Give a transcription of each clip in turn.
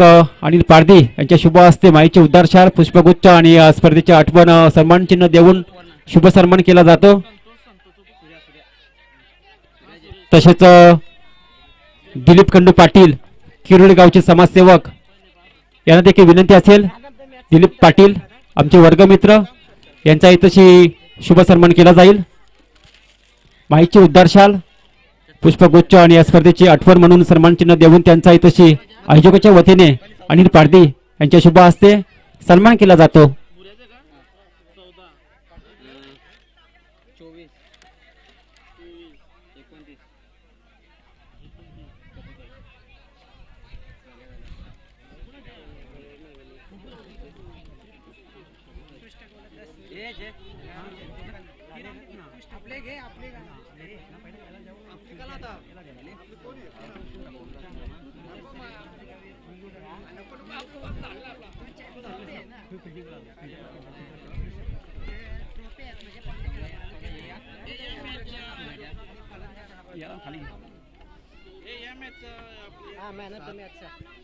नगरसेवक अनिल पारधी यांच्या शुभ हस्ते माईचे उद्धारशाल पुष्पगुच्छ आणि स्पर्धेचे आठवण सन्मान चिन्ह देऊन शुभ सन्मान केला जातो। तसेच दिलीप खंडू पाटील किरोळी गावचे समाजसेवक यांना देखील विनंती असेल, दिलीप पाटील आमचे वर्गमित्र यांचा इथंशी शुभ सन्मान केला जाईल। माईचे उद्धारशाल पुष्पगुच्छ आणि या स्पर्धेची आठवण म्हणून सन्मान चिन्ह देऊन त्यांचा इथंशी आयोजकाच्या वतीने अनिल पारधी यांच्या शुभ हस्ते सन्मान केला जातो।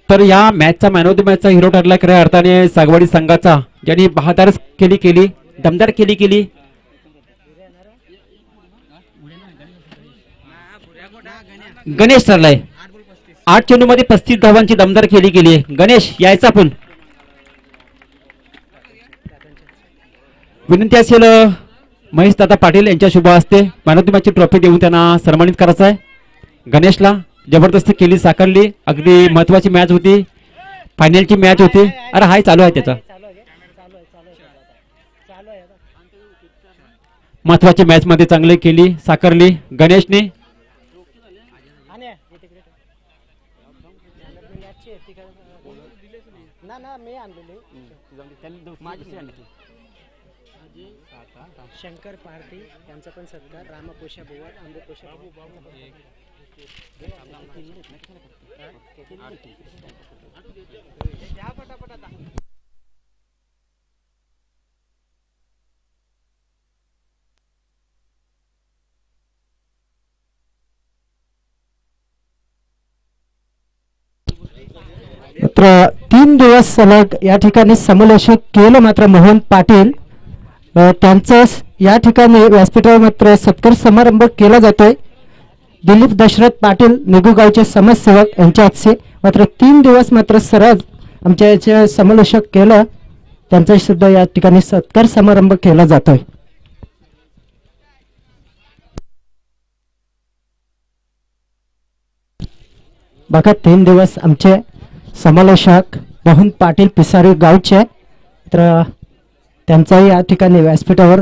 तर या मॅचचा मॅन ऑफ द मॅचचा हिरो ठरला खऱ्या अर्थाने सागवाडी संघाचा, ज्यांनी बहादर केली दमदार केली गणेश ठरलाय। 8 चेंडूमध्ये 35 धावांची दमदार केली गणेश यायचा पण विनंती असेल महेश दादा पाटील यांच्या शुभ हस्ते मॅन ऑफ द मॅचची ट्रॉफी देऊन त्यांना सन्मानित करायचं आहे। गणेशला जबरदस्त केली साकारली, अगदी महत्वाची मॅच होती, फायनलची मॅच होती। अरे हाय चालू आहे त्याचा महत्वाची मॅच मध्ये चांगली केली साकारली गणेशने। शंकर पारधी यांचा पण सत्कार, रामपोषा बुवा आंबेपोषा मात्र 3 दिवस सलग या ठिकाणी समलोषक केलं मात्र मोहन पाटील त्यांचं या ठिकाणी व्यासपीठावर मात्र सत्कार समारंभ केला जातोय। दिलीप दशरथ पाटील निगुगावचे समाजसेवक यांच्या हस्ते मात्र 3 दिवस मात्र सरळ आमच्या याचे समलोषक केलं त्यांचा सुद्धा या ठिकाणी सत्कार समारंभ केला जातोय। बघा 3 दिवस आमचे समालोचक मोहन पाटील पिसारी गावचे, तर त्यांचाही या ठिकाणी व्यासपीठावर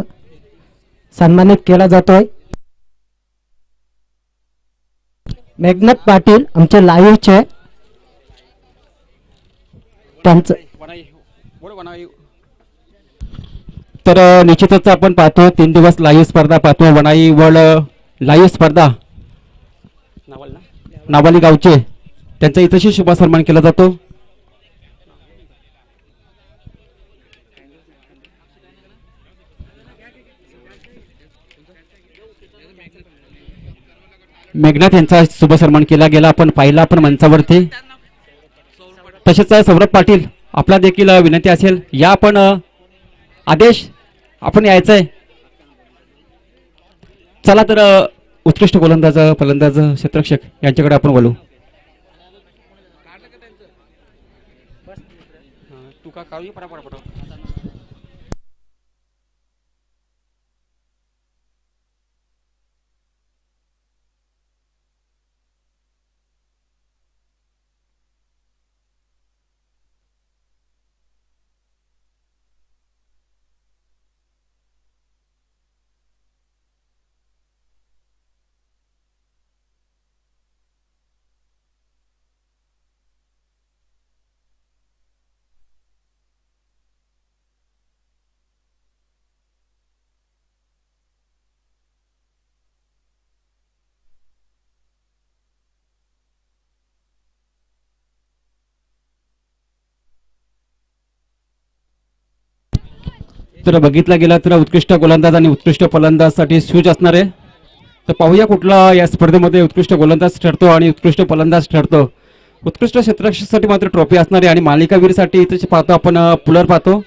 सन्मानित केला जातोय। मेघनाथ पाटील आमचे लाईव्हचे त्यांचं तर निश्चितच आपण पाहतो 3 दिवस लाईव्ह स्पर्धा पाहतो, वनाई वर्ल्ड लाईव्ह स्पर्धा नावाली गावचे त्यांचा इथंशी शुभ सन्मान केला जातो। मेघनाथ यांचा शुभ सन्मान केला गेला, आपण पाहिला आपण मंचावरती। तसेच सौरभ पाटील आपला देखील विनंती असेल या आपण आदेश आपण यायचंय। चला तर उत्कृष्ट गोलंदाज फलंदाज क्षेत्ररक्षक यांच्याकडे आपण बोलू। तर बघितला गेला तर उत्कृष्ट गोलंदाज आणि उत्कृष्ट फलंदाजसाठी सूज असणार आहे। तर पाहूया कुठला या स्पर्धेमध्ये उत्कृष्ट गोलंदाज ठरतो आणि उत्कृष्ट फलंदाज ठरतो। उत्कृष्ट क्षेत्ररक्षणासाठी मात्र ट्रॉफी असणारी आणि मालिकावीरसाठी इथे पाहतो आपण पुलर पाहतो.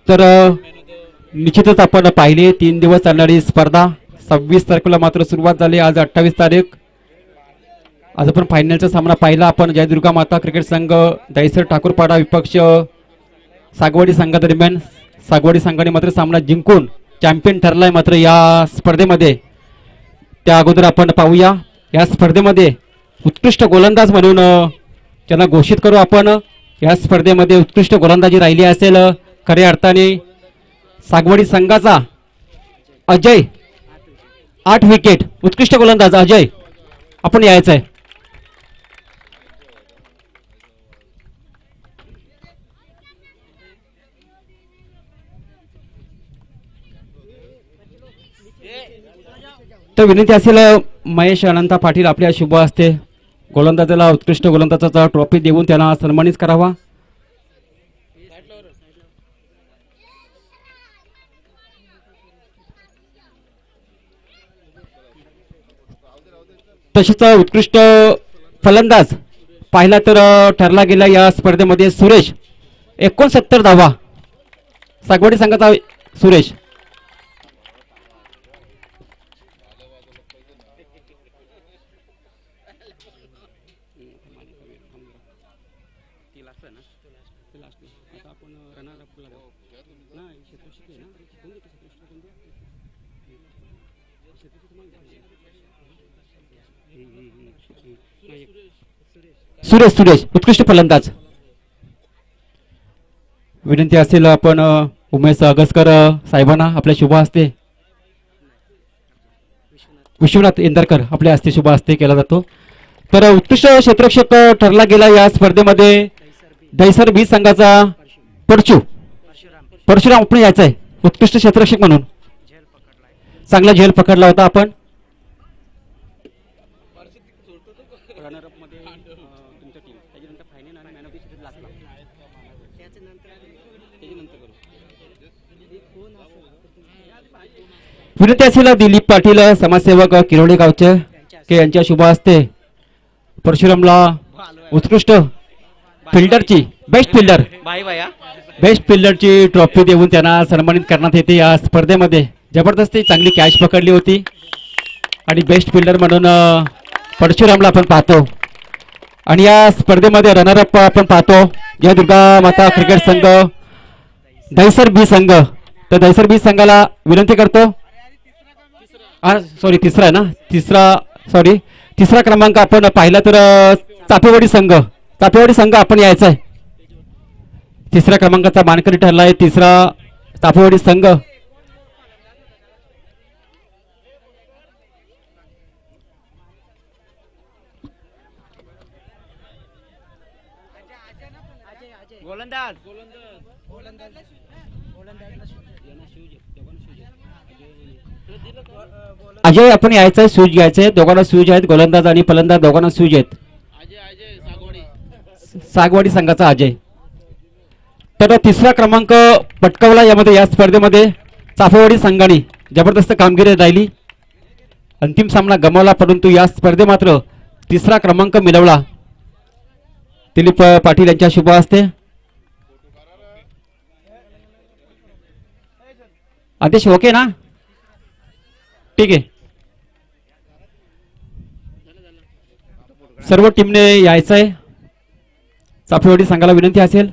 तर निश्चितच आपण पाहिले 3 दिवस चालणारी स्पर्धा 26 तारखेला मात्र सुरुवात झाली. आज 28 तारीख. आज आपण फायनलचा सामना पाहिला आपण. जयदुर्गा माता क्रिकेट संघ दहिसर ठाकूरपाडा विपक्ष सागवडी संघादरम्यान. सागवडी संघाने मात्र सामना जिंकून चॅम्पियन ठरलाय मात्र या स्पर्धेमध्ये. त्या अगोदर आपण पाहूया या स्पर्धेमध्ये उत्कृष्ट गोलंदाज म्हणून त्यांना घोषित करू आपण. या स्पर्धेमध्ये उत्कृष्ट गोलंदाजी राहिली असेल खऱ्या अर्थाने सागवडी संघाचा अजय. 8 विकेट. उत्कृष्ट गोलंदाज अजय आपण यायचं आहे. तर विनंती असेल महेश अनंता पाटील आपल्या शुभ हस्ते गोलंदाजाला उत्कृष्ट गोलंदाजाचा ट्रॉफी देऊन त्यांना सन्मानित करावा. तसेच उत्कृष्ट फलंदाज पाहिला तर ठरला गेला या स्पर्धेमध्ये सुरेश. 69 धावा सागवडी संघाचा सुरेश. सुरेश सुरेश उत्कृष्ट फलंदाज. विनंती असेल आपण उमेश अगसकर साहेबांना आपल्या शुभ हस्ते, विश्वनाथ इंदरकर आपल्या हस्ते शुभ हस्ते केला जातो. तर उत्कृष्ट क्षेत्ररक्षक ठरला गेला या स्पर्धेमध्ये दहिसर बी संघाचा परशुराम आपण यायचा आहे उत्कृष्ट क्षेत्ररक्षक म्हणून. चांगला झेल पकडला होता आपण. विनंती असेल दिलीप पाटील समाजसेवक किरोळी गावचे के यांच्या शुभ हस्ते परशुरामला उत्कृष्ट फिल्डरची बेस्ट फिल्डरची ट्रॉफी देऊन त्यांना सन्मानित करण्यात येते. या स्पर्धेमध्ये जबरदस्ती चांगली कॅच पकडली होती आणि बेस्ट फिल्डर म्हणून परशुरामला आपण पाहतो. आणि या स्पर्धेमध्ये रनरअप आपण पाहतो जय दुर्गा माता क्रिकेट संघ दहिसर बी संघ. तर दहिसर बी संघाला विनंती करतो, सॉरी तिसरा आहे ना, तिसरा क्रमांक आपण पाहिला तर चापेवाडी संघ आपण यायचा आहे. तिसऱ्या क्रमांकाचा मानकरी ठरला आहे तिसरा चापेवाडी संघ. अजय आपण यायचं आहे, शूज घ्यायचे आहेत दोघांना, शूज आहेत गोलंदाज आणि फलंदाज दोघांना शूज आहेत. सागवाडी संघाचा अजय. तर तिसरा क्रमांक पटकावला यामध्ये या स्पर्धेमध्ये चाफेवाडी संघाने जबरदस्त कामगिरी राहिली. अंतिम सामना गमावला परंतु या स्पर्धे मात्र तिसरा क्रमांक मिळवला. दिलीप पाटील यांच्या शुभ हस्ते. आदेश ओके ना, ठीक आहे. सर्व टीमने यायचं आहे. चाफेवाडी संघाला विनंती असेल